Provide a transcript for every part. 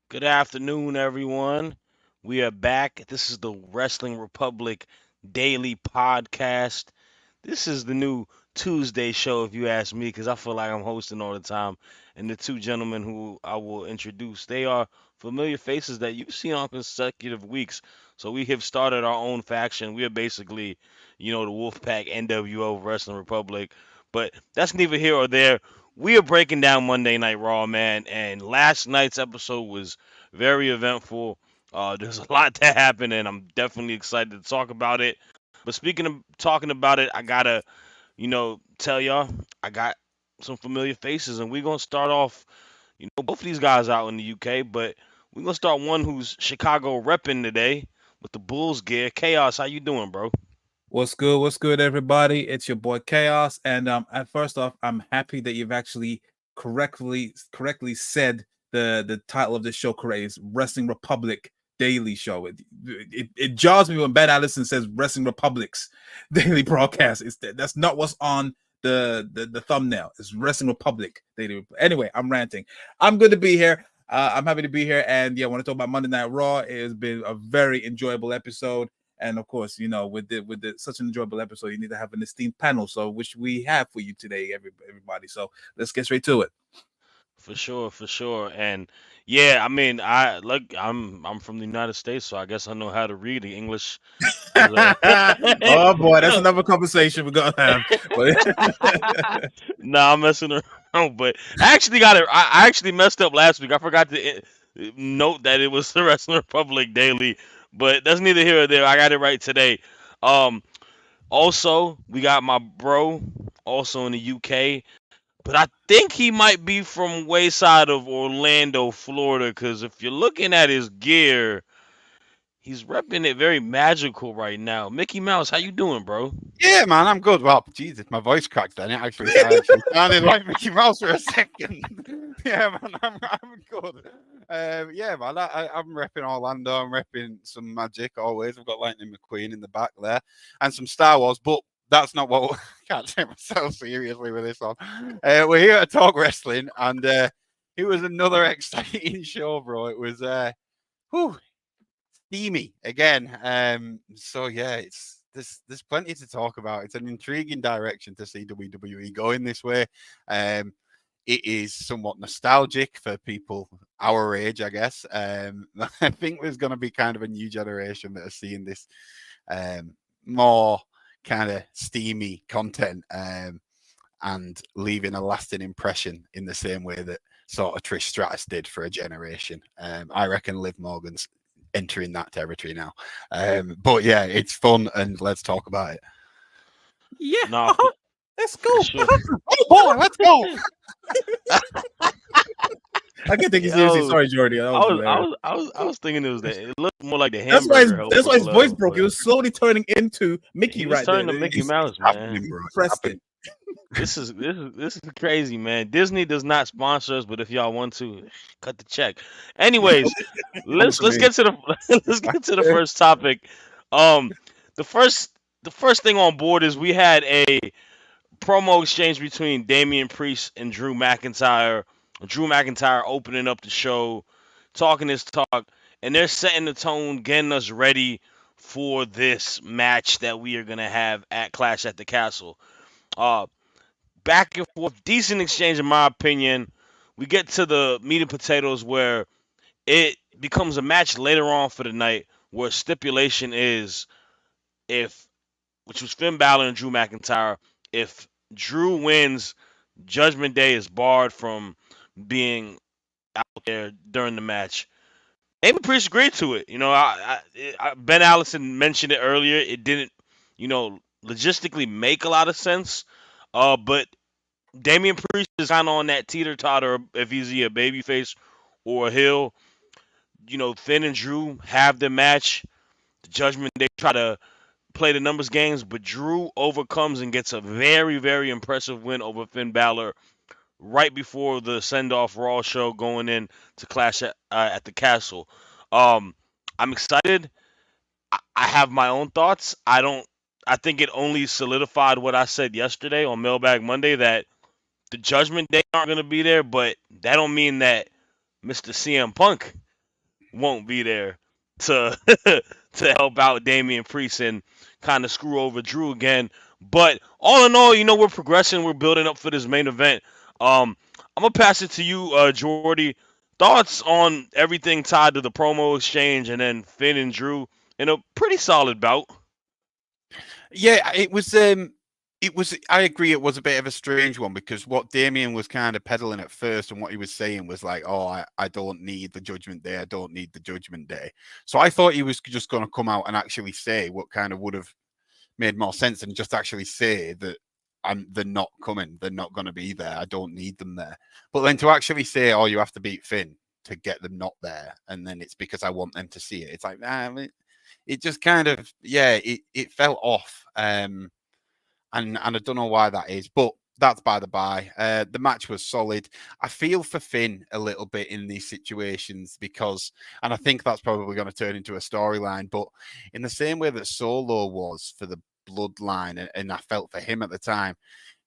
Good afternoon, everyone. We are back. This is the Wrestling Republic Daily Podcast. This is the new Tuesday show, if you ask me, because I feel like I'm hosting all the time. And the two gentlemen who I will introduce, they are familiar faces that you've seen on consecutive weeks. So we have started our own faction. We are basically, the Wolfpack NWO Wrestling Republic. But that's neither here or there. We are breaking down Monday Night Raw, man, and last night's episode was very eventful. There's a lot that happened, and I'm definitely excited to talk about it. But speaking of talking about it, I gotta, tell y'all I got some familiar faces, and we're gonna start off. Both of these guys out in the UK, but we're gonna start one who's Chicago repping today with the Bulls gear. Chaos, how you doing, bro? What's good? What's good, everybody? It's your boy Chaos, and at first off, I'm happy that you've actually correctly said the title of the show correctly. It's Wrestling Republic Daily Show. It jars me when Ben Allison says Wrestling Republic's Daily Broadcast. That's not what's on the thumbnail. It's Wrestling Republic Daily. Anyway, I'm ranting. I'm good to be here. I'm happy to be here, and yeah, I want to talk about Monday Night Raw. It has been a very enjoyable episode. And of course, with such an enjoyable episode, you need to have an esteemed panel, so which we have for you today, everybody. So let's get straight to it. For sure. And yeah, I mean, I'm from the United States, so I guess I know how to read the English. Oh boy, that's another conversation we're gonna have. Nah, I'm messing around, but I actually got it. I actually messed up last week. I forgot to note that it was the Wrestling Republic Daily, but that's neither here or there. I got it right today. Um, Also, we got my bro, also in the UK, but I think he might be from wayside of Orlando, Florida, because if you're looking at his gear, he's repping it very magical right now. Mickey Mouse, how you doing, bro? Yeah, man, I'm good. Well, Jesus, my voice cracked then. It actually sounded like Mickey Mouse for a second. Yeah, man, I'm good. Yeah, man, I'm repping Orlando. I'm repping some magic always. I've got Lightning McQueen in the back there and some Star Wars, but that's not what I can't take myself seriously with this one. We're here to talk wrestling, and it was another exciting show, bro. It was steamy again. So yeah, there's plenty to talk about. It's an intriguing direction to see WWE going this way. It is somewhat nostalgic for people our age, I guess. I think there's going to be kind of a new generation that are seeing this more kind of steamy content and leaving a lasting impression in the same way that sort of Trish Stratus did for a generation. I reckon Liv Morgan's entering that territory now. But yeah, it's fun, and let's talk about it. Yeah. No, Let's go. sure. Oh boy, let's go. I can't take you seriously. Yo, Sorry, Jordy. That was hilarious. I was thinking it was it looked more like the That's why hamburger. that's why his Helper voice Club, broke. but It was slowly turning into Mickey he was right turning there. to Mickey He's Mouse, Happening, man. bro. pressed it. This is crazy, man. Disney does not sponsor us, but if y'all want to, cut the check. Anyways, let's to me. get to the let's get to the first topic. Um, the first thing on board is we had a promo exchange between Damian Priest and Drew McIntyre. Drew McIntyre opening up the show, talking his talk, and they're setting the tone, getting us ready for this match that we are gonna have at Clash at the Castle. Uh, Back and forth, decent exchange in my opinion. We get to the meat and potatoes where it becomes a match later on for the night, where stipulation is if, which was Finn Balor and Drew McIntyre, if Drew wins, Judgment Day is barred from being out there during the match. Amy Priest agreed to it. Ben Allison mentioned it earlier. It didn't, logistically make a lot of sense. But Damian Priest is kind of on that teeter totter if he's a babyface or a heel. Finn and Drew have the match. The Judgment Day try to play the numbers games, but Drew overcomes and gets a very, very impressive win over Finn Balor right before the send-off Raw show going in to clash at the Castle. I'm excited. I have my own thoughts. I don't. I think it only solidified what I said yesterday on Mailbag Monday that the Judgment Day aren't going to be there, but that don't mean that Mr. CM Punk won't be there to to help out Damian Priest and kind of screw over Drew again. But all in all, we're progressing. We're building up for this main event. I'm gonna pass it to you, Jordy. Thoughts on everything tied to the promo exchange and then Finn and Drew in a pretty solid bout. Yeah, it was. I agree. It was a bit of a strange one because what Damien was kind of peddling at first and what he was saying was like, "Oh, I don't need the Judgment Day. I don't need the Judgment Day." So I thought he was just going to come out and actually say what kind of would have made more sense and just actually say that they're not coming. They're not going to be there. I don't need them there. But then to actually say, "Oh, you have to beat Finn to get them not there," and then it's because I want them to see it. It's like, it just kind of, it fell off. And I don't know why that is, but that's by the by. The match was solid. I feel for Finn a little bit in these situations because, and I think that's probably going to turn into a storyline, but in the same way that Solo was for the Bloodline, and I felt for him at the time,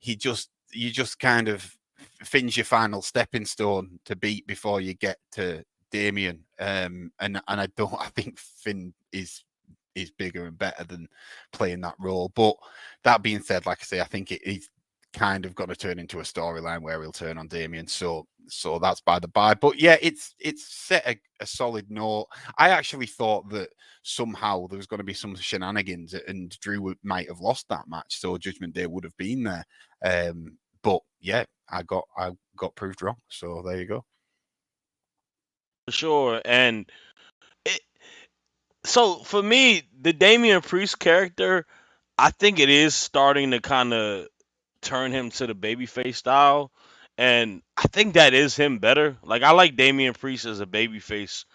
you just kind of, Finn's your final stepping stone to beat before you get to Damien. And I think Finn is bigger and better than playing that role. But that being said, like I say, I think he's kind of got to turn into a storyline where he'll turn on Damien. So that's by the by. But yeah, it's set a solid note. I actually thought that somehow there was going to be some shenanigans and Drew might have lost that match, so Judgment Day would have been there. But yeah, I got proved wrong. So there you go. For sure. And so for me, the Damian Priest character, I think it is starting to kind of turn him to the babyface style, and I think that is him better. Like I like Damian Priest as a babyface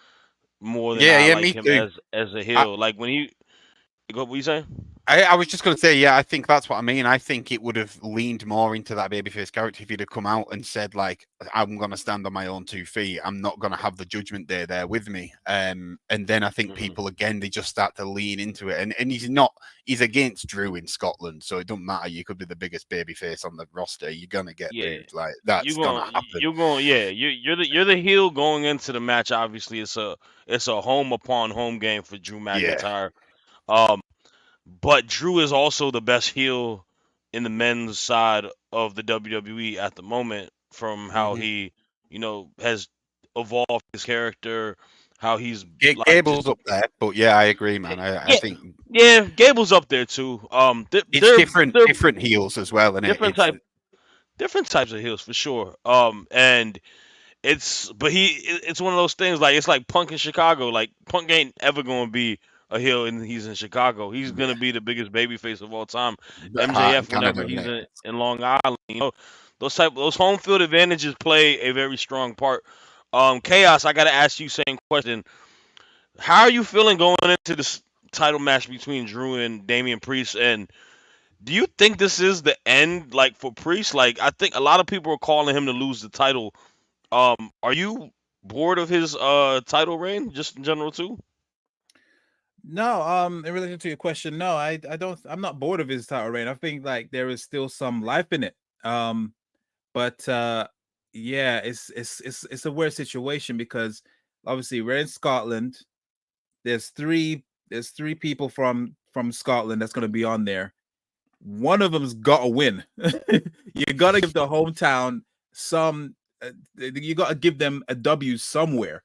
more than I Yeah, like me him too. as a heel. Like when he, what you saying? I was just going to say, yeah, I think that's what I mean. I think it would have leaned more into that babyface character if he'd have come out and said, like, I'm going to stand on my own 2 feet. I'm not going to have the Judgment Day there with me. And then I think people, again, they just start to lean into it. And he's against Drew in Scotland, so it doesn't matter. You could be the biggest babyface on the roster. You're going to get booed. Like, that's going to happen. You're the heel going into the match. Obviously, it's a home upon home game for Drew McIntyre. Yeah. But Drew is also the best heel in the men's side of the WWE at the moment from how he, has evolved his character, how he's Gable's up there, but yeah, I agree, man. I think Gable's up there too. It's different heels as well, and different types of heels for sure. And it's one of those things it's like Punk in Chicago. Like Punk ain't ever gonna be a heel and he's in Chicago. He's gonna be the biggest babyface of all time. MJF whenever he's in Long Island. Those home field advantages play a very strong part. Chaos, I gotta ask you same question. How are you feeling going into this title match between Drew and Damian Priest? And do you think this is the end, for Priest? I think a lot of people are calling him to lose the title. Are you bored of his title reign, just in general too? No, in relation to your question, no, I don't. I'm not bored of his title reign. I think there is still some life in it. But yeah, it's a weird situation because obviously we're in Scotland. There's three people from Scotland that's going to be on there. One of them's got to win. You got to give the hometown some. You got to give them a W somewhere.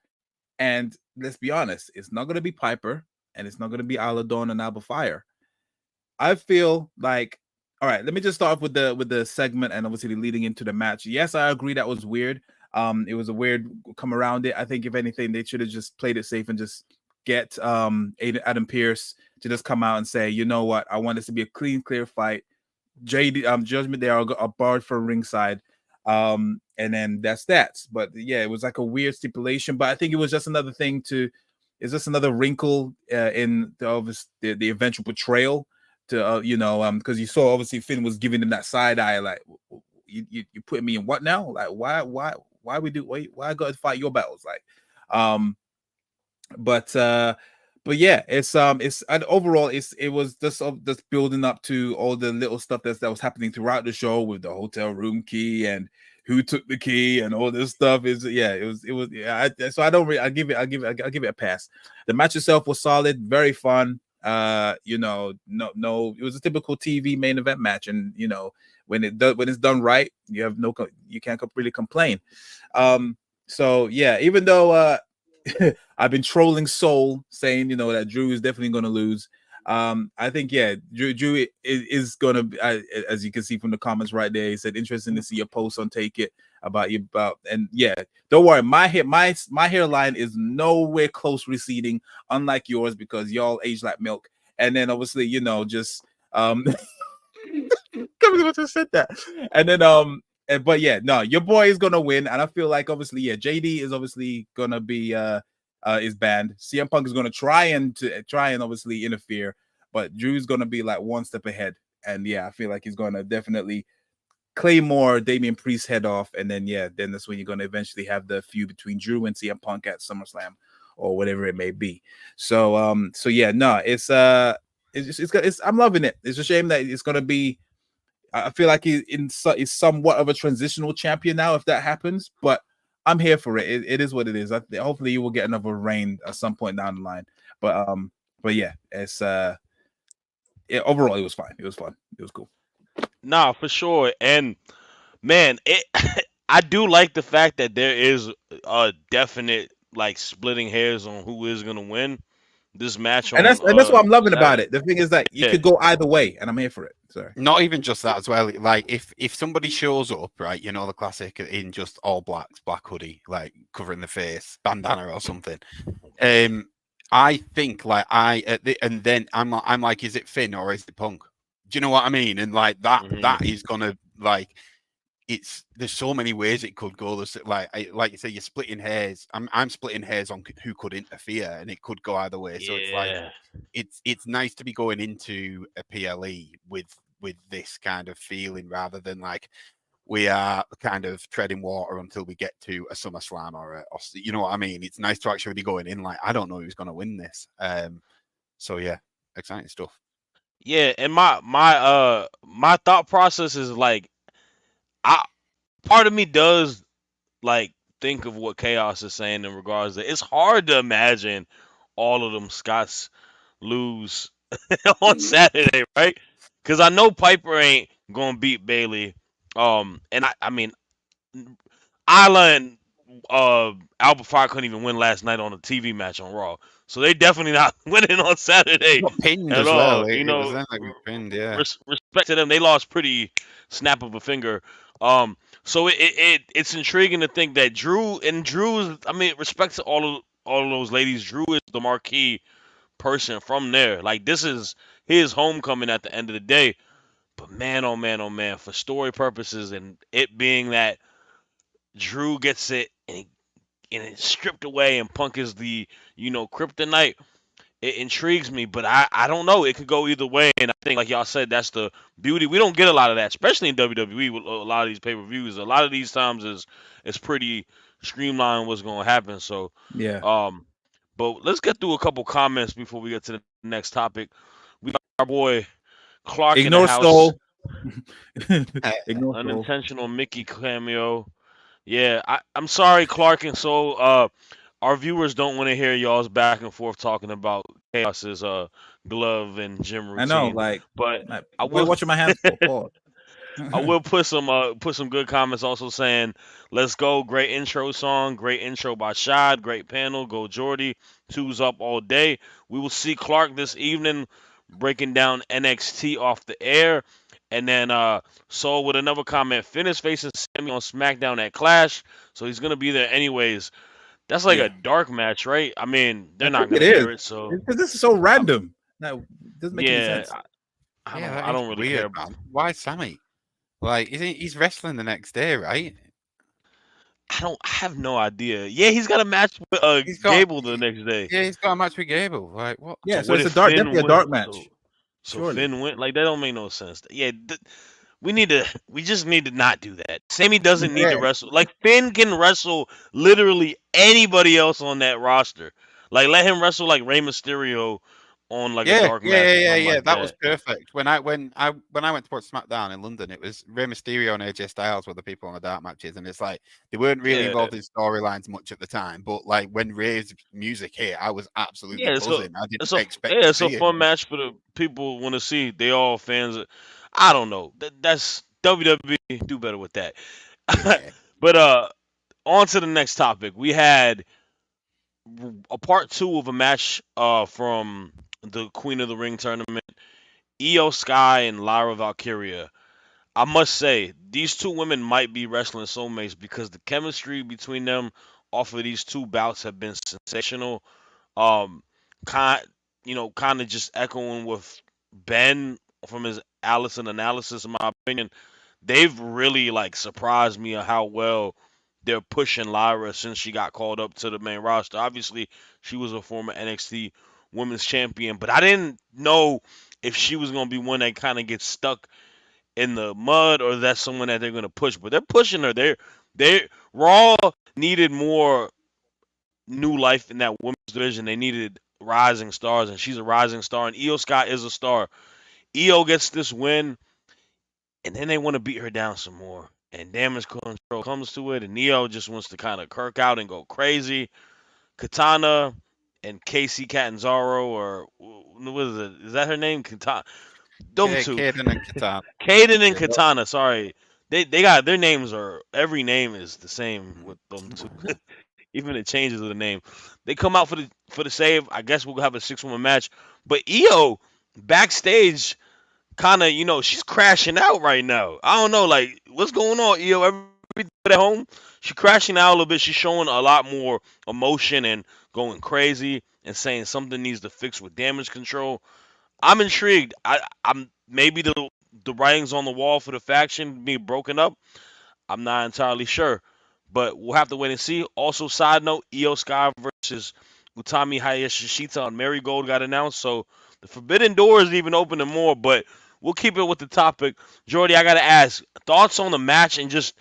And let's be honest, it's not going to be Piper, and it's not going to be Isla Dawn and Alba Fire. I feel like, all right, let me just start off with the segment and obviously leading into the match. Yes, I agree that was weird. It was a weird come around it. I think if anything, they should have just played it safe and just get Adam Pearce to just come out and say, you know what, I want this to be a clear fight. Judgment Day are barred for ringside. And then that's that. But yeah, it was like a weird stipulation, but I think it was just another thing it's just another wrinkle in the eventual betrayal. to because you saw obviously Finn was giving him that side eye, like you putting me in what now? Like why I got to fight your battles? Like, but yeah, it's and overall it was just building up to all the little stuff that was happening throughout the show with the hotel room key and who took the key and all this stuff. So I don't really, I'll give it a pass. The match itself was solid, very fun. No, it was a typical TV main event match, and when it's done right, you can't really complain. So yeah, even though I've been trolling Soul saying that Drew is definitely going to lose. I think Drew is going to, as you can see from the comments right there, he said interesting to see your post on Take It and don't worry, my hairline is nowhere close receding, unlike yours, because y'all age like milk. And then obviously just can't believe I just said that. And then but yeah, no, your boy is gonna win, and I feel like obviously JD is obviously gonna be is banned. CM Punk is gonna try and obviously interfere, but Drew's gonna be like one step ahead, and I feel like he's gonna definitely Claymore Damian Priest's head off, and then that's when you're gonna eventually have the feud between Drew and CM Punk at SummerSlam or whatever it may be. So it's I'm loving it. It's a shame that it's gonna be. I feel like he's somewhat of a transitional champion now if that happens, but I'm here for it. It is what it is. Hopefully you will get another reign at some point down the line. But yeah, it's overall it was fine. It was fun. It was cool. Nah, for sure. And man, I do like the fact that there is a definite like splitting hairs on who is gonna win this match. And that's what I'm loving about it. The thing is that you could go either way, and I'm here for it. Sorry. Not even just that as well. Like if somebody shows up, right, the classic in just all blacks, black hoodie, like covering the face, bandana or something. I think like and then I'm like, is it Finn or is it Punk? Do you know what I mean? And like that is gonna like. There's so many ways it could go. There's like you say, you're splitting hairs. I'm splitting hairs on who could interfere, and it could go either way. So it's like it's nice to be going into a PLE with this kind of feeling, rather than like we are kind of treading water until we get to a SummerSlam or you know what I mean. It's nice to actually be going in like, I don't know who's going to win this. So yeah, exciting stuff. Yeah, and my thought process is like, part of me does like think of what Chaos is saying in regards to it's hard to imagine all of them Scots lose on Saturday, right? Because I know Piper ain't gonna beat Bailey. And I mean, Isla and Alba Fire couldn't even win last night on a TV match on Raw, so they definitely not winning on Saturday pinned at as all. well. You know, like pinned, yeah. Respect to them, they lost pretty snap of a finger. So it's intriguing to think that Drew's. I mean, respect to all of those ladies. Drew is the marquee person from there. Like, this is his homecoming at the end of the day. But man, oh man, oh man, for story purposes and it being that Drew gets it and it's stripped away and Punk is the kryptonite. It intrigues me, but I don't know. It could go either way, and I think, like y'all said, that's the beauty. We don't get a lot of that, especially in WWE with a lot of these pay-per-views. A lot of these times is pretty streamlined what's going to happen. So yeah. But let's get through a couple comments before we get to the next topic. We got our boy Clark Ignore in the house. Soul. Ignore unintentional Soul. Mickey cameo. Yeah, I'm sorry, Clark and Soul. Our viewers don't want to hear y'all's back and forth talking about Chaos's glove and gym routine. I know, like, but I will watching my hands for. I will put some good comments also saying, let's go, great intro song, great intro by Shad, great panel, go Jordy, two's up all day. We will see Clark this evening breaking down NXT off the air. And then Soul with another comment, Finn is facing Sammy on SmackDown at Clash, so he's gonna be there anyways. That's like a dark match, right? I mean, they're not gonna hear it, so because this is so random. No, it doesn't make any sense. I don't really care about it. Why Sammy? Like, he's wrestling the next day, right? I have no idea. Yeah, he's got a match with Gable the next day. Yeah, he's got a match with Gable. Like, what? Yeah, so it's definitely a dark match. So Surely. Finn went like that don't make no sense. Yeah, we just need to not do that. Sammy doesn't need Yeah, to wrestle. Like Finn can wrestle literally anybody else on that roster. Like let him wrestle like Rey Mysterio on like a yeah, dark yeah, match yeah, or yeah, something yeah. like That was that. perfect. When I went to watch SmackDown in London, it was Rey Mysterio and AJ Styles were the people on the dark matches, and it's like they weren't really Yeah, involved in storylines much at the time. But like when Rey's music hit, I was absolutely yeah. So buzzing. I didn't it's a expect yeah, to it's a see it. fun match for the people want to see. They all fans. I don't know. That's WWE do better with that. Yeah, But on to the next topic. We had a part two of a match from the Queen of the Ring tournament. Io Sky and Lyra Valkyria. I must say, these two women might be wrestling soulmates because the chemistry between them off of these two bouts have been sensational. Um, kind, kind of just echoing with Ben from his Allison analysis, in my opinion. They've really like surprised me on how well they're pushing Lyra since she got called up to the main roster. Obviously, she was a former NXT Women's Champion, but I didn't know if she was gonna be one that kind of gets stuck in the mud or that's someone that they're gonna push. But they're pushing her. They Raw needed more new life in that women's division. They needed rising stars, and she's a rising star. And Io Scott is a star. Io gets this win, and then they want to beat her down some more. And damage control comes to it, and Neo just wants to kind of kirk out and go crazy. Katana and Casey Catanzaro, or what is it? Is that her name? Katana. Them two, Kaden and Katana. Caden and Yeah. Katana. Sorry, they got their names are every name is the same with them two. Even the changes of the name. They come out for the save. I guess we'll have a 6-woman match. But Io backstage kind of, she's crashing out right now. I don't know, like, what's going on, Io? Everything at home? She's crashing out a little bit. She's showing a lot more emotion and going crazy and saying something needs to fix with damage control. I'm intrigued. I'm maybe the writings on the wall for the faction being broken up. I'm not entirely sure, but we'll have to wait and see. Also, side note: Io Sky versus Utami Hayashishita on Marigold got announced, so the Forbidden Door is even open to more. But we'll keep it with the topic. Jordy, I gotta ask thoughts on the match and just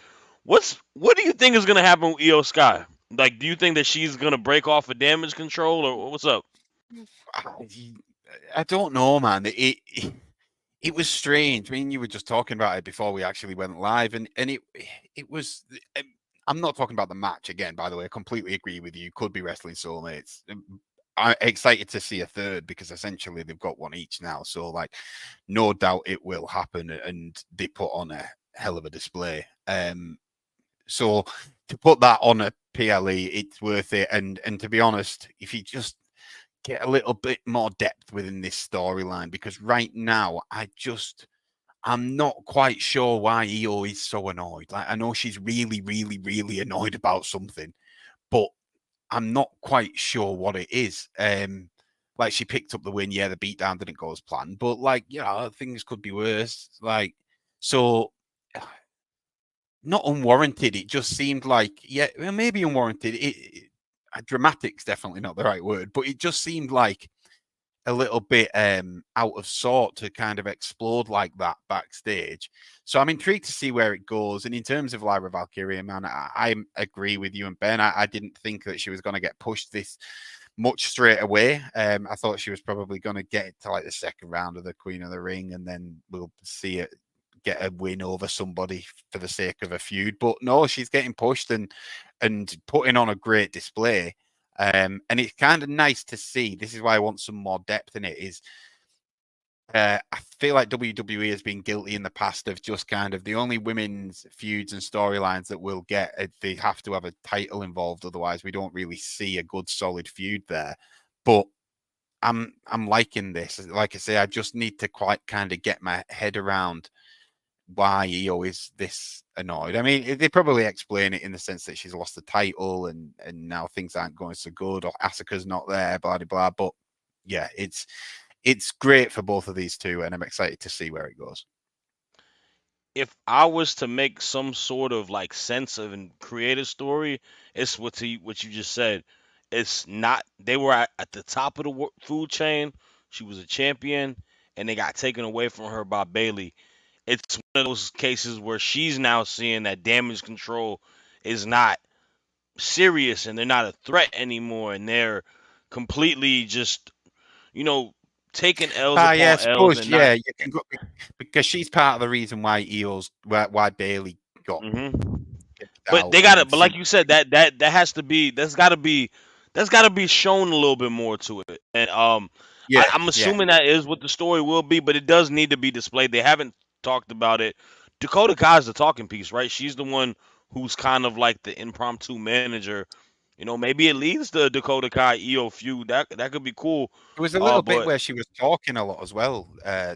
what do you think is gonna happen with Io Sky? Like, do you think that she's gonna break off of damage control, or what's up? I don't know, man. It was strange. I mean, you were just talking about it before we actually went live, and it was. I'm not talking about the match again, by the way. I completely agree with you. Could be wrestling soulmates. I'm excited to see a third because essentially they've got one each now. So, like, no doubt it will happen, and they put on a hell of a display. So to put that on a PLE, it's worth it. And to be honest, if you just get a little bit more depth within this storyline, because right now I'm not quite sure why Io is so annoyed. Like, I know she's really, really, really annoyed about something, but I'm not quite sure what it is. Like, she picked up the win. Yeah, the beatdown didn't go as planned, but like, things could be worse. Like, so not unwarranted. It just seemed like, yeah, well, maybe unwarranted. Dramatic's definitely not the right word, but it just seemed like a little bit out of sort to kind of explode like that backstage. So I'm intrigued to see where it goes. And in terms of Lyra Valkyria, man, I agree with you and Ben. I didn't think that she was going to get pushed this much straight away. I thought she was probably going to get to like the second round of the Queen of the Ring, and then we'll see it get a win over somebody for the sake of a feud. But no, she's getting pushed and putting on a great display. And it's kind of nice to see. This is why I want some more depth in it. I feel like WWE has been guilty in the past of just kind of the only women's feuds and storylines that we'll get. They have to have a title involved, otherwise we don't really see a good solid feud there. But I'm liking this. Like I say, I just need to quite kind of get my head around why Io is this annoyed. I mean, they probably explain it in the sense that she's lost the title and now things aren't going so good, or Asuka's not there, blah blah blah. But yeah, it's great for both of these two, and I'm excited to see where it goes. If I was to make some sort of like sense of and create a story, it's what you just said. It's not they were at the top of the food chain. She was a champion, and they got taken away from her by Bailey. It's one of those cases where she's now seeing that damage control is not serious and they're not a threat anymore, and they're completely just, you know, taking L's Yeah, I upon L's suppose, and not. yeah, you can go because she's part of the reason why why Bailey got Hmm. kicked But out they got to. and But like sent. you said, that has to be. That's got to be shown a little bit more to it. And Yeah, I'm yeah. assuming that is what the story will be. But it does need to be displayed. They haven't talked about it. Dakota Kai's the talking piece, right? She's the one who's kind of like the impromptu manager. Maybe it leads to Dakota Kai EO feud. That could be cool. There was a little bit But where she was talking a lot as well,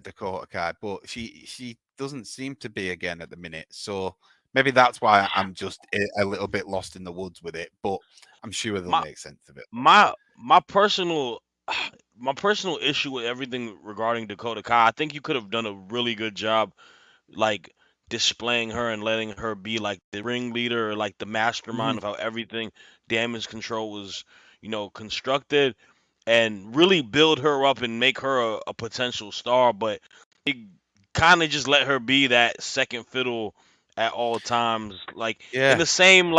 Dakota Kai, but she doesn't seem to be again at the minute. So maybe that's why I'm just a little bit lost in the woods with it. But I'm sure they'll my make sense of it. my personal my personal issue with everything regarding Dakota Kai, I think you could have done a really good job, like displaying her and letting her be like the ringleader or like the mastermind Mhm. of how everything damage control was, constructed, and really build her up and make her a potential star. But it kind of just let her be that second fiddle at all times, like in Yeah, the same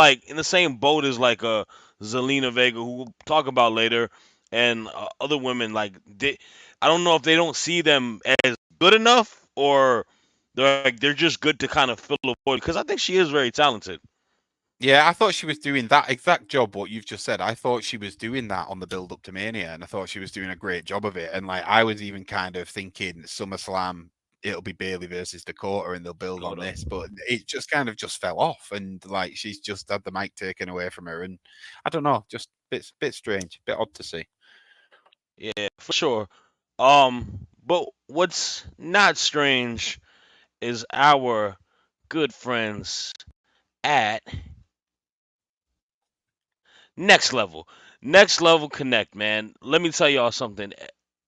boat as like a Zelina Vega, who we'll talk about later, and other women. I don't know if they don't see them as good enough, or they're just good to kind of fill a void, because I think she is very talented. yeah. I thought she was doing that exact job. What you've just said, I thought she was doing that on the build up to Mania, and I thought she was doing a great job of it. And like I was even kind of thinking SummerSlam, it'll be Bailey versus Dakota, and they'll build on Hold up. this. But it just kind of just fell off, and like she's just had the mic taken away from her, and I don't know, just bit strange, bit odd to see. Yeah, for sure. But what's not strange is our good friends at Next Level. Next Level Connect, man. Let me tell y'all something.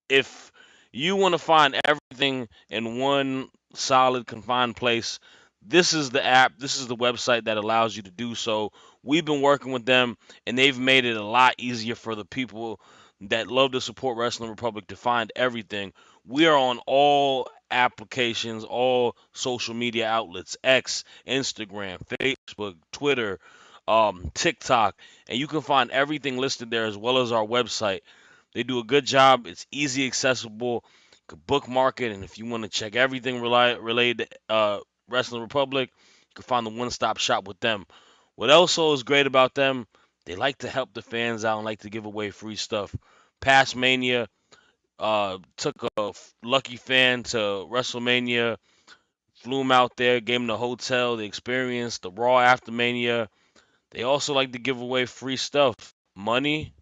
If you want to find everything in one solid confined place, this is the app, this is the website that allows you to do so. We've been working with them, and they've made it a lot easier for the people that love to support Wrestling Republic to find everything. We are on all applications, all social media outlets: X, Instagram, Facebook, Twitter, TikTok, and you can find everything listed there, as well as our website. They do a good job. It's easy accessible. You can bookmark it, and if you want to check everything related to Wrestling Republic, you can find the one-stop shop with them. What also is great about them, they like to help the fans out and like to give away free stuff. Past Mania, took a lucky fan to WrestleMania, flew him out there, gave him the hotel, the experience, the Raw after Mania. They also like to give away free stuff, money,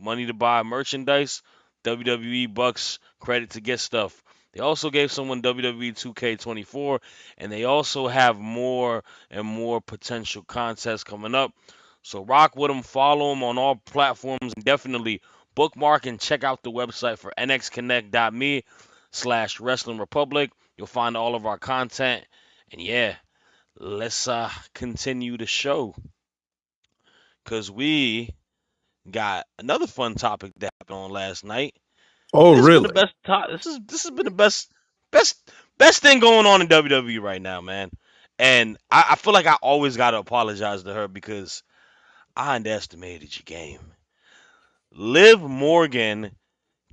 money to buy merchandise, WWE Bucks credit to get stuff. They also gave someone WWE 2K24, and they also have more and more potential contests coming up. So rock with them, follow them on all platforms, and definitely bookmark and check out the website for nxconnect.me/Wrestling Republic. You'll find all of our content. And yeah, let's continue the show, because we got another fun topic that happened on last night. Oh, This has been the really? best top. This has been the best thing going on in WWE right now, man. And I feel like I always gotta apologize to her because I underestimated your game. Liv Morgan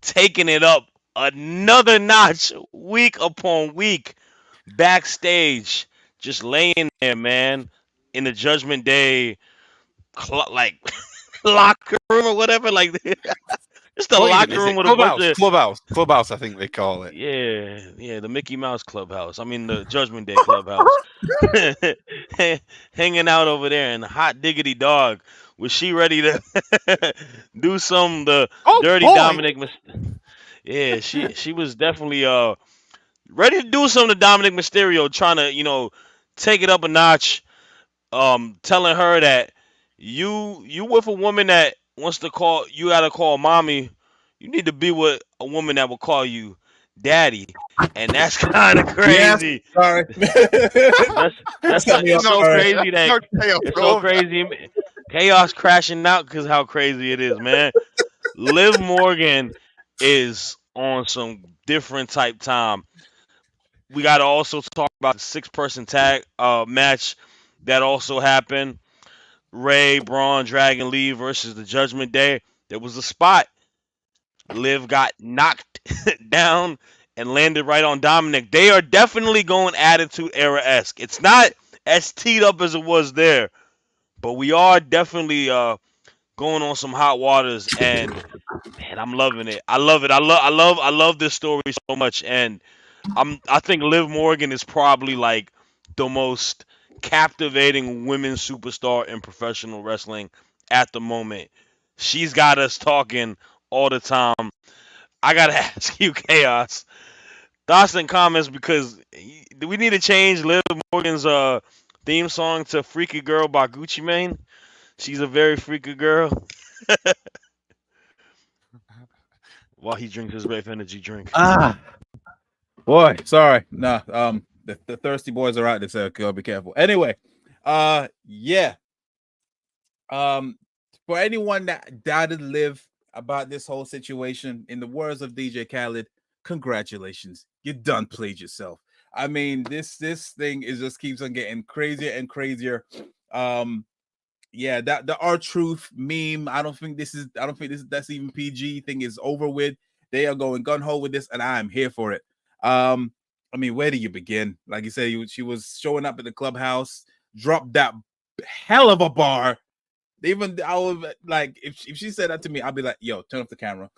taking it up another notch, week upon week, backstage, just laying there, man, in the Judgment Day, like locker room or whatever, like it's the What even locker is room it? with a bunch Clubhouse, of. clubhouse, clubhouse. I think they call it. Yeah, the Mickey Mouse Clubhouse. I mean, the Judgment Day Clubhouse. Hanging out over there, and hot diggity dog, was she ready to do some the Oh dirty boy! Dominic? Yeah, she was definitely ready to do some to Dominic Mysterio, trying to take it up a notch. Telling her that you with a woman that wants to call you, gotta call mommy. You need to be with a woman that will call you daddy, and that's kind of Yes. crazy. Sorry. That's Set me it's off. Not so Sorry. chaos, crazy that not chaos it's so over. crazy. Chaos crashing out because how crazy it is, man. Liv Morgan is on some different type time. We got to also talk about the 6-person tag match that also happened. Ray, Braun, Dragon Lee versus the Judgment Day. There was a spot. Liv got knocked down and landed right on Dominic. They are definitely going Attitude Era esque. It's not as teed up as it was there, but we are definitely going on some hot waters. And man, I'm loving it. I love it. I love this story so much. And I think Liv Morgan is probably like the most captivating women's superstar in professional wrestling at the moment. She's got us talking all the time. I gotta ask you, Chaos, thoughts and comments, because do we need to change Liv Morgan's theme song to "Freaky Girl" by Gucci Mane? She's a very freaky girl. While he drinks his Brave Energy drink. Boy, sorry. Nah, the thirsty boys are out there, so gotta be careful. Anyway, yeah. For anyone that doubted Liv about this whole situation, in the words of DJ Khaled, congratulations, you done played yourself. I mean, this thing is just keeps on getting crazier and crazier. Yeah, that the R-Truth meme, I don't think that's even PG thing is over with. They are going gun ho with this, and I'm here for it. I mean, where do you begin? Like you said, she was showing up at the clubhouse, dropped that hell of a bar. Even I was like, if she said that to me, I'd be like, yo, turn off the camera.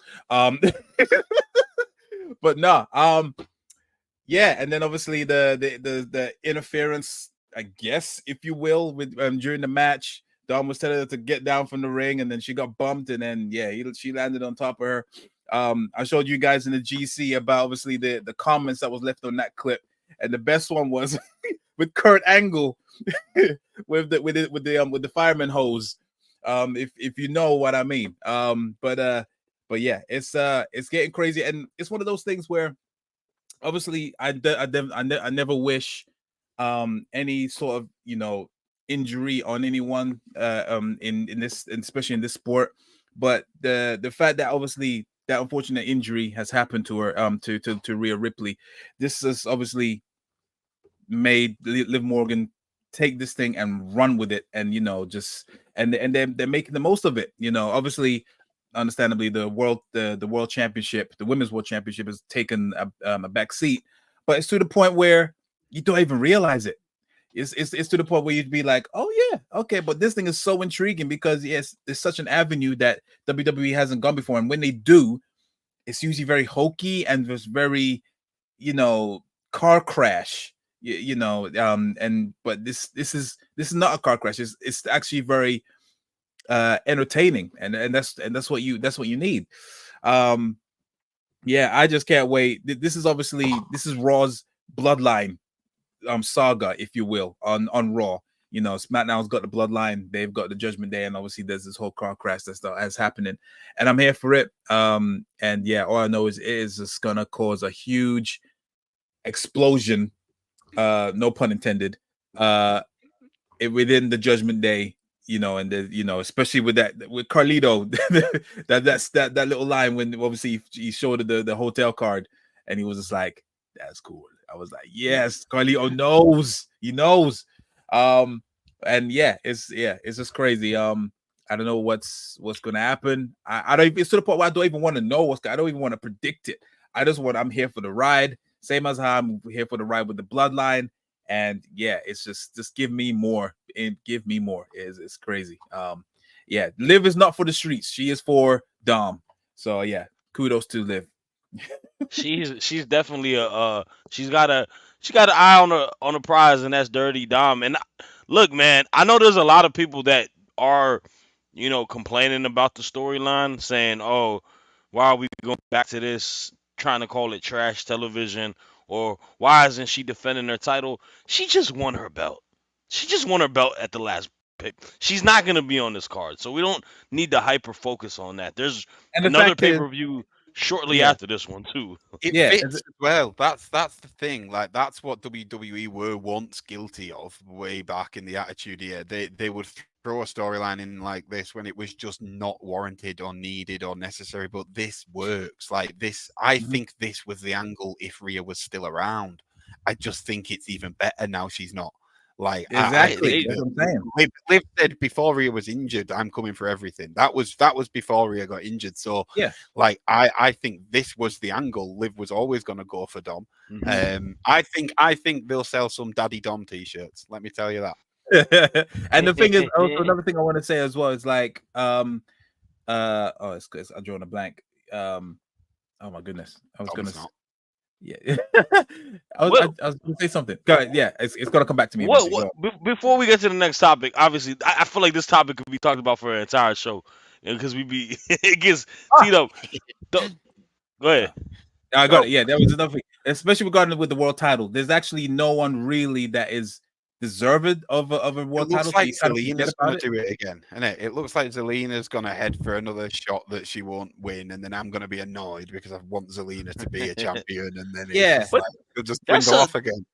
But no, yeah, and then obviously the interference, I guess, if you will, with during the match. Dom was telling her to get down from the ring, and then she got bumped, and then she landed on top of her. I showed you guys in the GC about obviously the comments that was left on that clip, and the best one was with Kurt Angle with the fireman hose. If you know what I mean. But yeah, it's getting crazy, and it's one of those things where obviously I never wish any sort of injury on anyone in this, especially in this sport, but the fact that obviously that unfortunate injury has happened to her to Rhea Ripley, this has obviously made Liv Morgan take this thing and run with it, and just and they're making the most of it. Obviously, understandably, the world championship, the women's world championship, has taken a back seat, but it's to the point where you don't even realize it. It's to the point where you'd be like, oh yeah, okay, but this thing is so intriguing because yes, it's such an avenue that WWE hasn't gone before, and when they do, it's usually very hokey and just very, car crash. But this is not a car crash. It's actually very entertaining, and that's what you need. Yeah, I just can't wait. This is Raw's bloodline saga, if you will, on Raw. SmackDown's got the bloodline, they've got the Judgment Day, and obviously there's this whole car crash that's happening, and I'm here for it. And yeah, all I know is it is just gonna cause a huge explosion, no pun intended, within the Judgment Day, and especially with Carlito, that little line when obviously he showed the hotel card, and he was just like, that's cool. I was like, yes, Carlito knows. He knows. And yeah, it's just crazy. I don't know what's gonna happen. I don't. It's to the point where I don't even want to know I don't even want to predict it. I'm here for the ride. Same as how I'm here for the ride with the bloodline. And yeah, it's just give me more and give me more. It's crazy. Yeah, Liv is not for the streets. She is for Dom. So yeah, kudos to Liv. She's definitely she's got an eye on the prize, and that's Dirty Dom. And look, man, I know there's a lot of people that are complaining about the storyline, saying, "Oh, why are we going back to this? Trying to call it trash television, or why isn't she defending her title? She just won her belt. She just won her belt at the last pick. She's not gonna be on this card, so we don't need to hyper focus on that. There's another pay-per-view shortly after this one too. It fits as well. That's the thing. Like, that's what WWE were once guilty of way back in the Attitude Era. They would throw a storyline in like this when it was just not warranted or needed or necessary. But this works. Like this, I think this was the angle if Rhea was still around. I just think it's even better now she's not. Like Exactly. That's what I'm saying. Liv said before Rhea was injured, I'm coming for everything. That was before Rhea got injured. So yeah, like I think this was the angle. Liv was always going to go for Dom. I think they'll sell some Daddy Dom t-shirts. Let me tell you that. And the thing is, also another thing I want to say as well is like, it's good. I'm drawing a blank. Oh my goodness, I was gonna. Yeah, I was gonna say something. Go ahead. Yeah, it's gonna come back to me. Before we get to the next topic, obviously, I feel like this topic could be talked about for an entire show, because it gets teed up. Go ahead. I got it. Yeah, that was another thing, especially regarding with the world title. There's actually no one really that is deserved of a world title. It looks like Zelina's going to do it again, isn't it? It looks like Zelina's going to head for another shot that she won't win, and then I'm going to be annoyed because I want Zelina to be a champion, and then it'll just dwindle off again.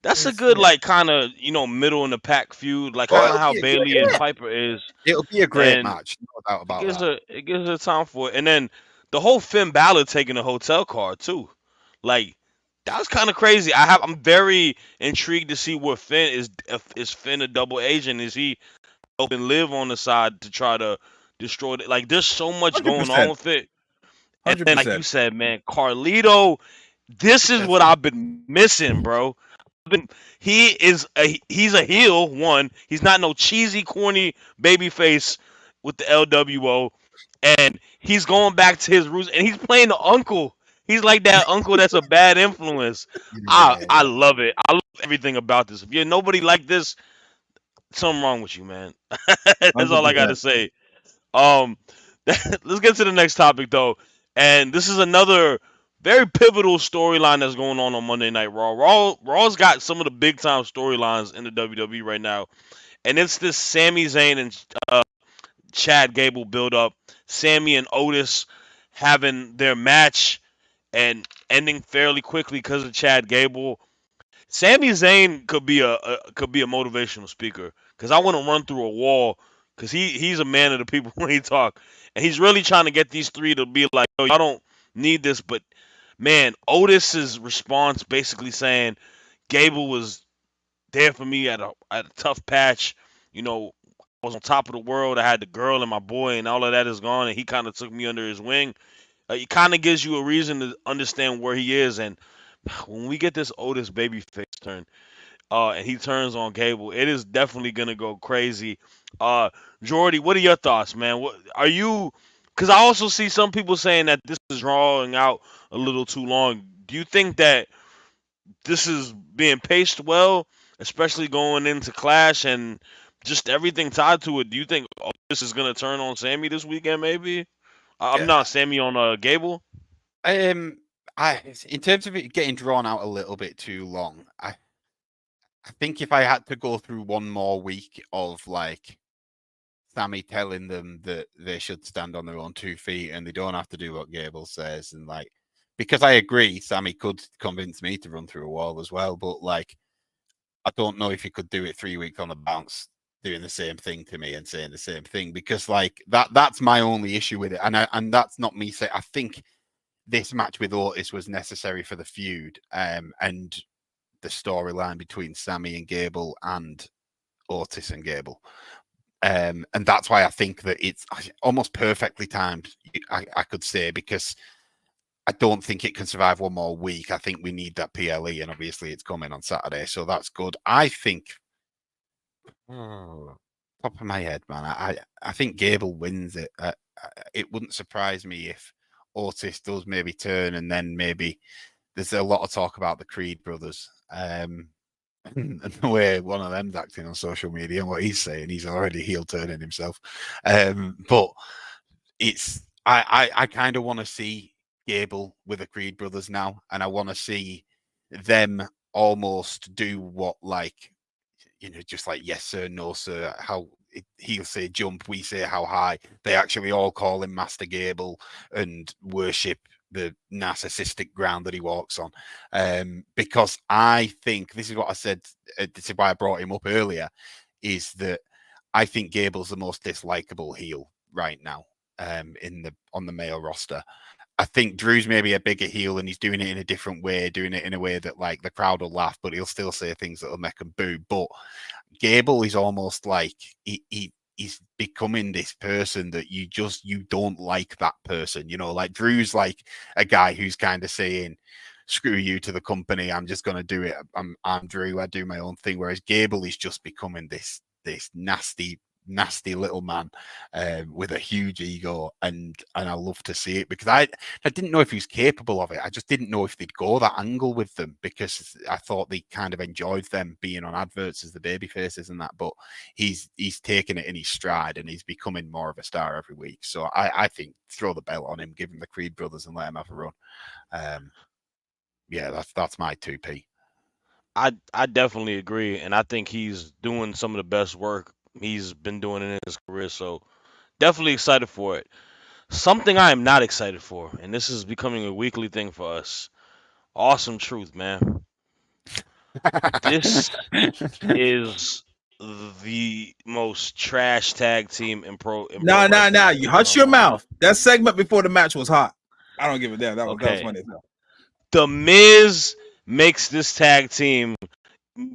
That's a good, like, kind of, middle in the pack feud, like kind of how Bayley and Piper is. It'll be a great match, no doubt about that. It gives her time for it, and then the whole Finn Balor taking a hotel card too, like. That was kind of crazy. I'm very intrigued to see where Finn is. Is Finn a double agent? Is he helping Liv on the side to try to destroy it? Like, there's so much 100%. Going on with it. And then, like you said, man, Carlito, this is what I've been missing, bro. He's a heel. One, he's not no cheesy, corny babyface with the LWO, and he's going back to his roots, and he's playing the uncle. He's like that uncle that's a bad influence. I love it. I love everything about this. If you're nobody like this, something wrong with you, man. That's all I got to say. Let's get to the next topic, though. And this is another very pivotal storyline that's going on Monday Night Raw. Raw's got some of the big-time storylines in the WWE right now. And it's this Sami Zayn and Chad Gable build-up. Sami and Otis having their match and ending fairly quickly because of Chad Gable. Sami Zayn could be a motivational speaker, because I want to run through a wall, because he's a man of the people when he talk, and he's really trying to get these three to be like, "Oh, y'all don't need this," but man, Otis's response basically saying Gable was there for me at a tough patch. I was on top of the world. I had the girl and my boy, and all of that is gone, and he kind of took me under his wing. It kind of gives you a reason to understand where he is. And when we get this Otis babyface turn, and he turns on Gable, it is definitely gonna go crazy. Jordy, what are your thoughts, man? What are you? Because I also see some people saying that this is drawing out a little too long. Do you think that this is being paced well, especially going into Clash and just everything tied to it? Do you think this is gonna turn on Sami this weekend? Maybe. I'm not Sami on Gable. In terms of it getting drawn out a little bit too long, I think if I had to go through one more week of like Sami telling them that they should stand on their own 2 feet and they don't have to do what Gable says, and like, because I agree, Sami could convince me to run through a wall as well, but like, I don't know if he could do it 3 weeks on the bounce, doing the same thing to me and saying the same thing, because like that's my only issue with it, and that's not me saying. I think this match with Otis was necessary for the feud, and the storyline between Sami and Gable and Otis and Gable, and that's why I think that it's almost perfectly timed, I could say, because I don't think it can survive one more week. I think we need that PLE, and obviously it's coming on Saturday, so that's good. I think. Top of my head, man, I think Gable wins it. It wouldn't surprise me if Otis does maybe turn, and then maybe there's a lot of talk about the Creed brothers, and the way one of them's acting on social media and what he's saying, he's already heel turning himself. But it's I kind of want to see Gable with the Creed brothers now, and I want to see them almost do what, like, just like yes sir, no sir, how he'll say jump, we say how high. They actually all call him Master Gable and worship the narcissistic ground that he walks on. Because I think this is what I said, this is why I brought him up earlier, is that I think Gable's the most dislikable heel right now on the male roster. I think Drew's maybe a bigger heel and he's doing it in a different way, doing it in a way that like the crowd will laugh, but he'll still say things that'll make them boo. But Gable is almost like he's becoming this person that you don't like that person. You know, like Drew's like a guy who's kind of saying, screw you to the company, I'm just going to do it. I'm Drew, I do my own thing. Whereas Gable is just becoming this nasty little man with a huge ego, and I love to see it because I didn't know if he was capable of it. I just didn't know if they'd go that angle with them because I thought they kind of enjoyed them being on adverts as the baby faces and that, but he's taken it in his stride and he's becoming more of a star every week. So I think throw the belt on him, give him the Creed brothers and let him have a run. Yeah, that's my 2P. I definitely agree, and I think he's doing some of the best work he's been doing in his career. So definitely excited for it. Something I am not excited for, and this is becoming a weekly thing for us. Awesome Truth, man. This is the most trash tag team in pro Nah. wrestling. You hush your mouth. That segment before the match was hot. I don't give a damn. That was Okay. funny. The Miz makes this tag team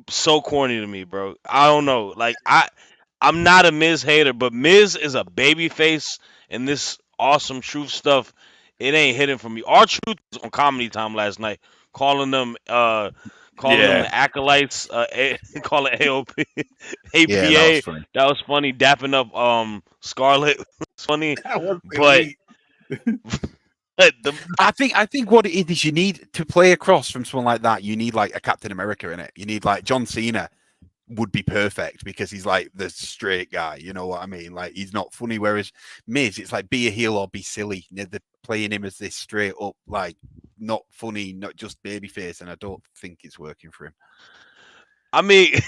so corny to me, bro. I don't know. Like I'm not a Miz hater, but Miz is a baby face, and this awesome Truth stuff, it ain't hitting for me. Our Truth was on Comedy Time last night, calling them the acolytes, call it AOP, Yeah, that was APA. funny. That was funny. Dapping up Scarlett was funny, That was but I think what it is you need to play across from someone like that. You need like a Captain America in it. You need like John Cena would be perfect because he's like the straight guy. You know what I mean? Like he's not funny. Whereas Miz, it's like be a heel or be silly. They're playing him as this straight up, like not funny, not just babyface, and I don't think it's working for him. I mean,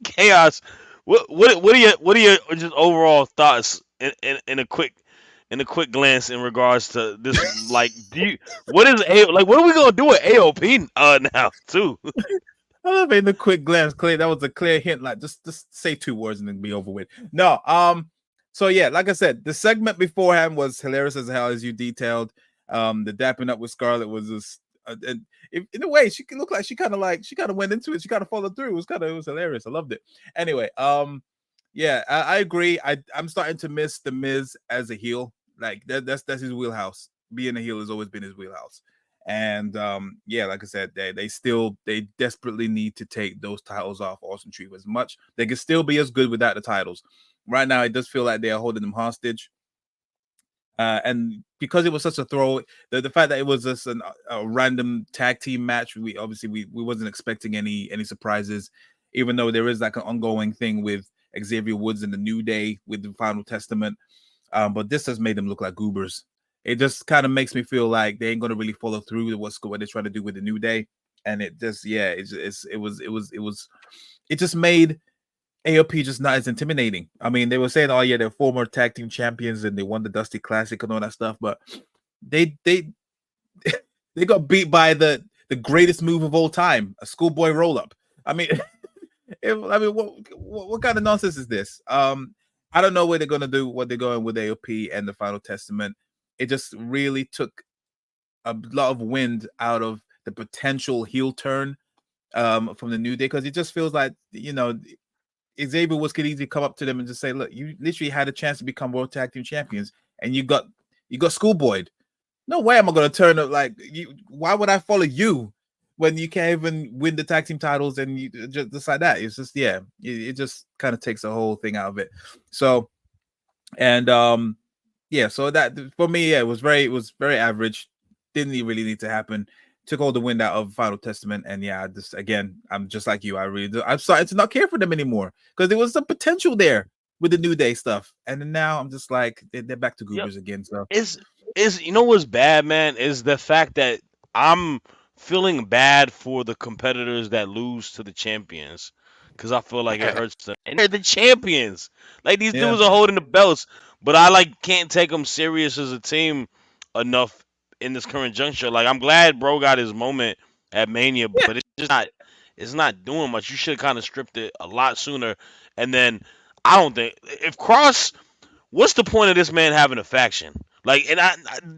Chaos. What are your just overall thoughts in a quick glance in regards to this? Like, what are we gonna do with AOP now too? I love it in a quick glance. Clear. That was a clear hint. Like just say 2 words and then be over with. No. So yeah, like I said, the segment beforehand was hilarious as hell, as you detailed. The dapping up with Scarlett was just, in a way, she could look like she kind of went into it. She kind of followed through. It was hilarious. I loved it. Anyway, yeah, I agree. I'm starting to miss the Miz as a heel. Like that's his wheelhouse. Being a heel has always been his wheelhouse. And yeah, like I said, they desperately need to take those titles off Austin Truth. As much they can still be as good without the titles. Right now, it does feel like they are holding them hostage. And because it was such a throw, the fact that it was just a random tag team match, we wasn't expecting any surprises. Even though there is like an ongoing thing with Xavier Woods and the New Day with the Final Testament, but this has made them look like goobers. It just kind of makes me feel like they ain't gonna really follow through with what they're trying to do with the New Day, and it just it just made AOP just not as intimidating. I mean, they were saying, "Oh yeah, they're former tag team champions and they won the Dusty Classic and all that stuff," but they they got beat by the greatest move of all time, a schoolboy roll up. I mean, what kind of nonsense is this? I don't know what they're gonna do. What they're going with AOP and the Final Testament. It just really took a lot of wind out of the potential heel turn from the New Day, because it just feels like, Xavier Woods could easily come up to them and just say, "Look, you literally had a chance to become World Tag Team Champions, and you got schoolboyed. No way am I going to turn up like you. Why would I follow you when you can't even win the tag team titles and you just like that?" It's just it just kind of takes the whole thing out of it. So, and yeah, so that for me, it was very average. Didn't really need to happen. Took all the wind out of Final Testament, and yeah, I'm just like you. I'm starting to not care for them anymore because there was some potential there with the New Day stuff, and then now I'm just like they're back to goobers again. So is what's bad, man, is the fact that I'm feeling bad for the competitors that lose to the champions, because I feel like it hurts them, and they're the champions. Like these dudes are holding the belts, but I can't take them serious as a team enough in this current juncture. Like I'm glad bro got his moment at Mania, but it's just not doing much. You should have kind of stripped it a lot sooner. And then I don't think if Cross, what's the point of this man having a faction? Like, and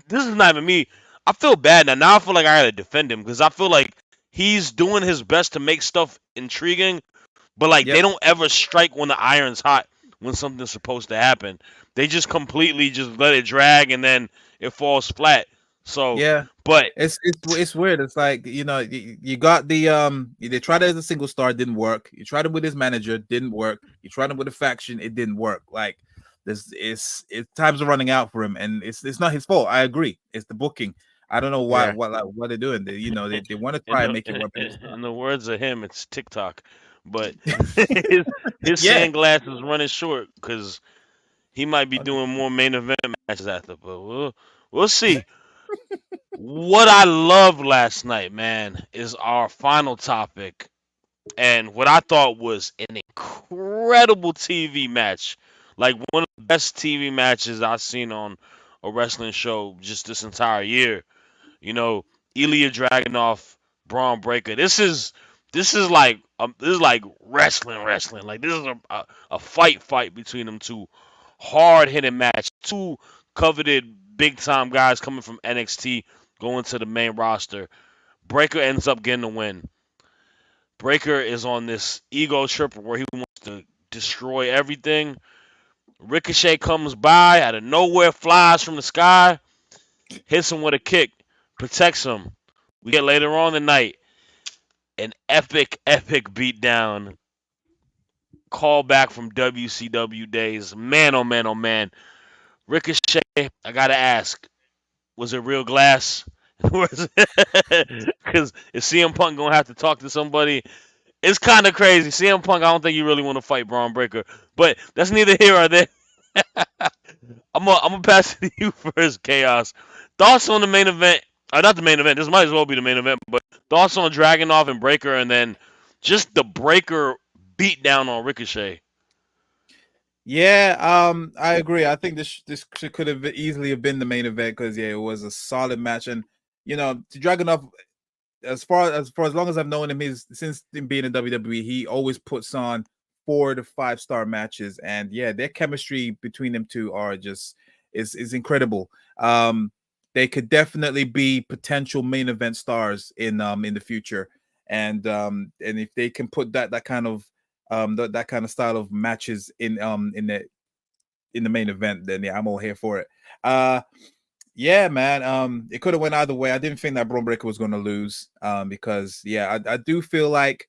this is not even me. I feel bad now. Now I feel like I gotta defend him because I feel like he's doing his best to make stuff intriguing, but like they Yep. don't ever strike when the iron's hot when something's supposed to happen. They just completely just let it drag and then it falls flat. So, Yeah. but It's weird. It's like, you got the they tried it as a single star, didn't work. You tried it with his manager, didn't work. You tried it with a faction, it didn't work. Like this times are running out for him, and it's not his fault. I agree. It's the booking. I don't know Yeah. what they're doing. They want to in try and the, make it work. in the words of him, it's TikTok. But his Yeah. sunglasses is running short because he might be doing more main event matches after. But we'll see. What I loved last night, man, is our final topic, and what I thought was an incredible TV match, like one of the best TV matches I've seen on a wrestling show just this entire year. You know, Ilya Dragunov, Bron Breakker. This is like wrestling. Like this is a fight between them two. Hard hitting match. Two coveted big time guys coming from NXT going to the main roster. Breakker ends up getting the win. Breakker is on this ego trip where he wants to destroy everything. Ricochet comes by out of nowhere, flies from the sky, hits him with a kick, protects him. We get later on the night an epic beatdown. Call back from WCW days. Man, oh man, oh man. Ricochet, I gotta ask, was it real glass? Because is CM Punk gonna have to talk to somebody? It's kind of crazy. CM Punk, I don't think you really want to fight Bron Breakker, but that's neither here or there. I'm gonna pass it to you first, Chaos. Thoughts on the main event? Not the main event. This might as well be the main event, but thoughts on Dragunov and Breakker, and then just the Breakker beat down on Ricochet. Yeah, I agree. I think this could have easily have been the main event because it was a solid match, and to Dragunov, as long as I've known him, since him being in WWE, he always puts on 4 to 5 star matches, and yeah, their chemistry between them two is incredible. They could definitely be potential main event stars in the future, and if they can put that kind of that kind of style of matches in the main event, then yeah, I'm all here for it. Yeah, man. It could have went either way. I didn't think that Bron Breakker was going to lose. Because yeah, I do feel like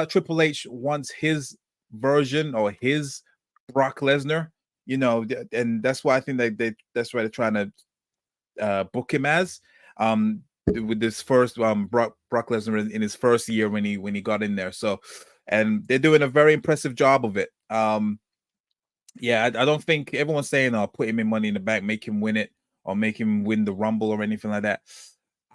Triple H wants his version or his Brock Lesnar. And that's why I think that's why they're trying to book him as with this first Brock Lesnar in his first year when he got in there. So, and they're doing a very impressive job of it. Yeah, I don't think everyone's saying, put him in Money in the Bank, make him win it, or make him win the Rumble or anything like that.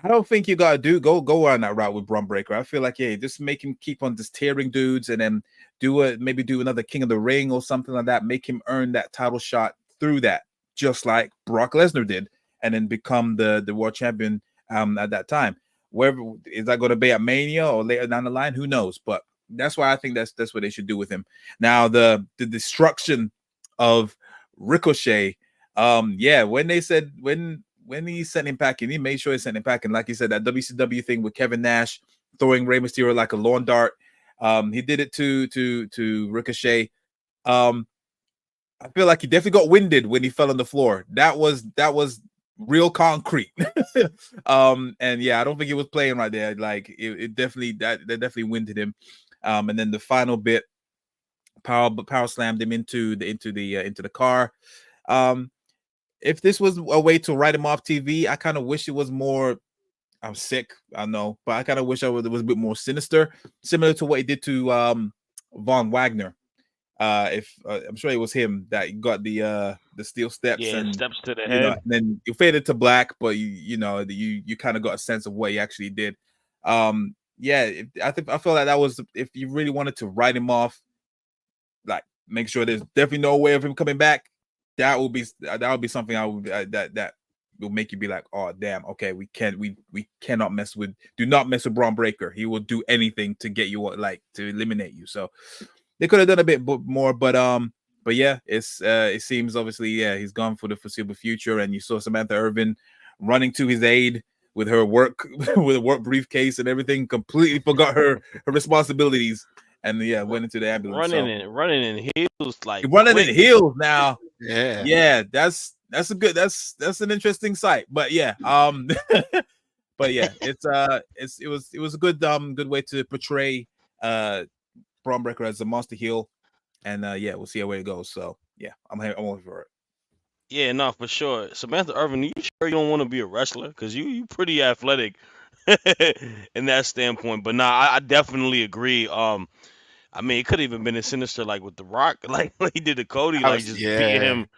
I don't think you gotta go on that route with Bron Breakker. I feel like, yeah, just make him keep on just tearing dudes, and then maybe do another King of the Ring or something like that. Make him earn that title shot through that, just like Brock Lesnar did, and then become the world champion at that time. Wherever is that going to be at Mania or later down the line? Who knows? But that's why I think that's what they should do with him. Now the destruction of Ricochet. Yeah, when he sent him packing, he made sure he sent him packing. Like he said, that WCW thing with Kevin Nash throwing Rey Mysterio like a lawn dart. He did it to Ricochet. I feel like he definitely got winded when he fell on the floor. That was real concrete. And yeah, I don't think he was playing right there. Like it definitely that definitely winded him. And then the final bit, power slammed him into the car. If this was a way to write him off TV, I kind of wish it was more. I'm sick, I know, but I kind of wish it was a bit more sinister, similar to what he did to Von Wagner. If I'm sure it was him that got the steel steps, and steps to the head. And then you faded to black, but you kind of got a sense of what he actually did. Yeah, I feel like that was, if you really wanted to write him off, like make sure there's definitely no way of him coming back. That would be something I would that will make you be like, oh damn, okay, we cannot mess with. Do not mess with Bron Breakker. He will do anything to get you, like, to eliminate you. So they could have done a bit more, but yeah, it seems obviously he's gone for the foreseeable future, and you saw Samantha Irvin running to his aid with her work with a work briefcase and everything, completely forgot her responsibilities, and went into the ambulance. Running in heels like running quick. in heels now. Yeah, that's an interesting sight. But yeah, but yeah, it was a good way to portray Bron Breakker as a monster heel, and we'll see how it goes. So yeah, I'm all for it. Yeah, no, for sure. Samantha Irvin, you sure you don't want to be a wrestler? Because you pretty athletic in that standpoint. But nah, I definitely agree. I mean, it could have even been a sinister like with The Rock, like when he did to Cody, like just beating him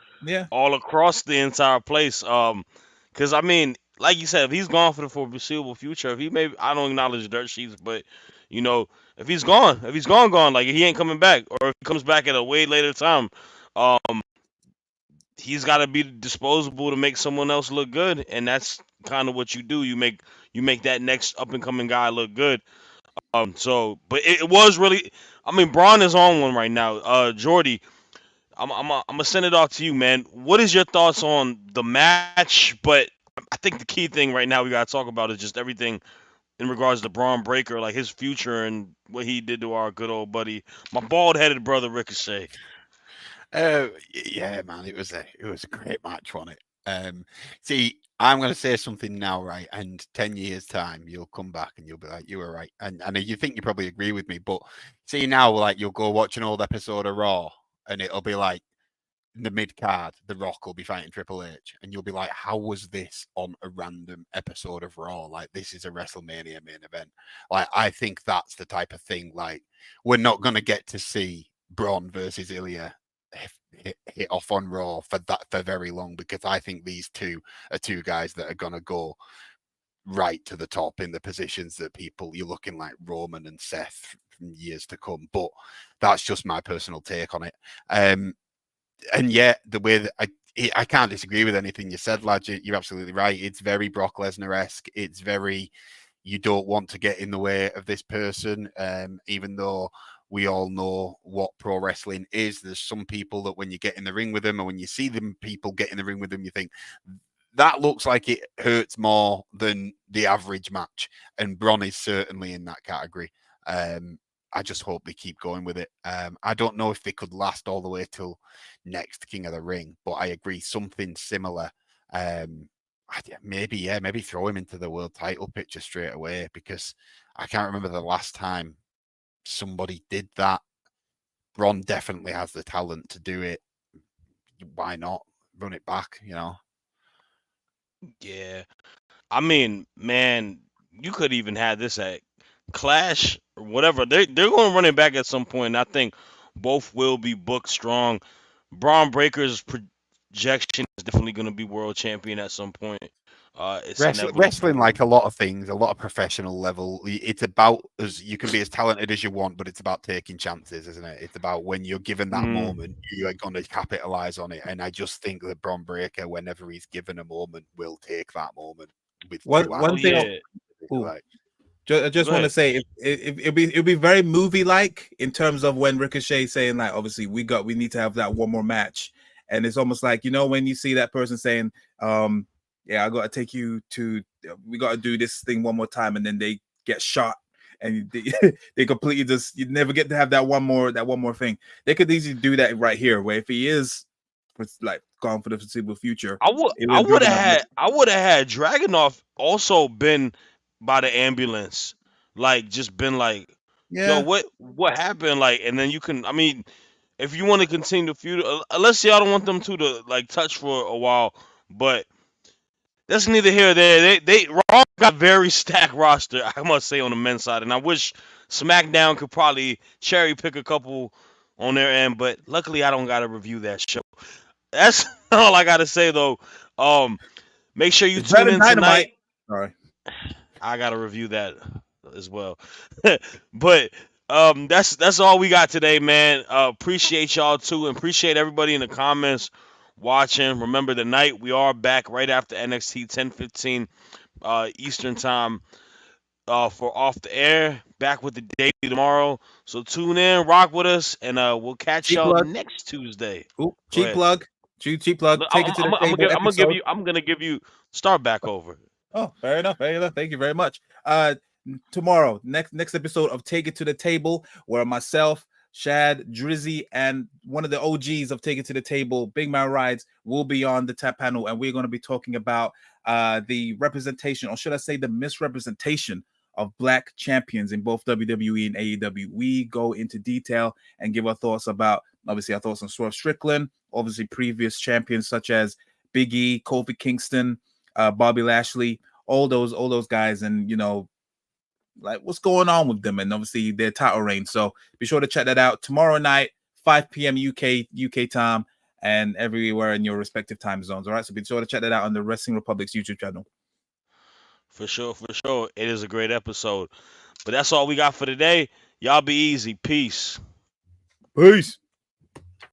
all across the entire place. Because I mean, like you said, if he's gone for the foreseeable future, if he maybe I don't acknowledge dirt sheets, but you know, if he's gone, gone, like he ain't coming back, or if he comes back at a way later time, um, he's got to be disposable to make someone else look good, and that's kind of what you do. You make that next up and coming guy look good. So, but it was really, I mean, Braun is on one right now. Jordy, I'm gonna send it off to you, man. What is your thoughts on the match? But I think the key thing right now we gotta talk about is just everything in regards to Bron Breakker, like his future and what he did to our good old buddy, my bald-headed brother Ricochet. Yeah, man, it was a great match, wasn't it? See, I'm going to say something now, right? And 10 years time, you'll come back and you'll be like, you were right. And you think you probably agree with me, but see now, like you'll go watch an old episode of Raw, and it'll be like in the mid card, The Rock will be fighting Triple H, and you'll be like, how was this on a random episode of Raw? Like, this is a WrestleMania main event. Like, I think that's the type of thing. Like, we're not going to get to see Braun versus Ilya hit off on Raw for very long, because I think these two are two guys that are going to go right to the top in the positions that you're looking like Roman and Seth from years to come. But that's just my personal take on it. And yeah, the way that I can't disagree with anything you said, lad. You're absolutely right. It's very Brock Lesnar-esque. It's very, you don't want to get in the way of this person, even though we all know what pro wrestling is. There's some people that when you get in the ring with them, or when you see them people get in the ring with them, you think that looks like it hurts more than the average match. And Bron is certainly in that category. I just hope they keep going with it. I don't know if they could last all the way till next King of the Ring, but I agree, something similar. Maybe throw him into the world title picture straight away, because I can't remember the last time somebody did that. Bron definitely has the talent to do it. Why not run it back, Yeah, I mean, man, you could even have this at Clash or whatever. They're going to run it back at some point. And I think both will be booked strong. Bron Breakker's projection is definitely going to be world champion at some point. It's wrestling, like a lot of things, a lot of professional level. It's about, as you can be as talented as you want, but it's about taking chances, isn't it? It's about when you're given that moment, you are going to capitalize on it. And I just think that Bron Breakker, whenever he's given a moment, will take that moment with one thing. I just want to say it'll be very movie like in terms of when Ricochet saying, like, obviously we need to have that one more match, and it's almost like, when you see that person saying, I got to take you to, we got to do this thing one more time, and then they get shot and they completely just, you never get to have that one more thing. They could easily do that right here, where if he is like gone for the foreseeable future, I would have had Dragunov also been by the ambulance, like just been like, yo, what happened? Like, and then you can, I mean, if you want to continue the feud, unless y'all don't want them to like touch for a while, but that's neither here or there. They Raw got very stacked roster, I must say, on the men's side, and I wish SmackDown could probably cherry pick a couple on their end, but luckily I don't gotta review that show. That's all I gotta say though. Make sure you tune in tonight. Sorry, I gotta review that as well. But that's all we got today, man. Appreciate y'all too, and appreciate everybody in the comments watching. Remember, tonight we are back right after NXT 10:15 Eastern time. for Off the Air. Back with the daily tomorrow. So tune in, rock with us, and we'll catch Cheap y'all plug. next Tuesday. Ooh, Go cheap ahead. plug. Cheap plug. Take it to the table episode. I'm gonna give you start back over. Oh, fair enough. Fair enough. Thank you very much. Tomorrow, next episode of Take It to the Table, where myself, Shad, Drizzy, and one of the OGs of Take It to the Table, Big Man Rides, will be on the tap panel, and we're going to be talking about the representation, or should I say, the misrepresentation of Black champions in both WWE and AEW. We go into detail and give our thoughts about, obviously, our thoughts on Swerve Strickland, obviously previous champions such as Big E, Kofi Kingston, Bobby Lashley, all those guys, and like what's going on with them, and obviously their title reign. So be sure to check that out tomorrow night, 5 p.m. UK time, and everywhere in your respective time zones. All right, so be sure to check that out on the Wrestling Republic's YouTube channel. For sure. It is a great episode. But that's all we got for today. Y'all be easy. Peace. Peace.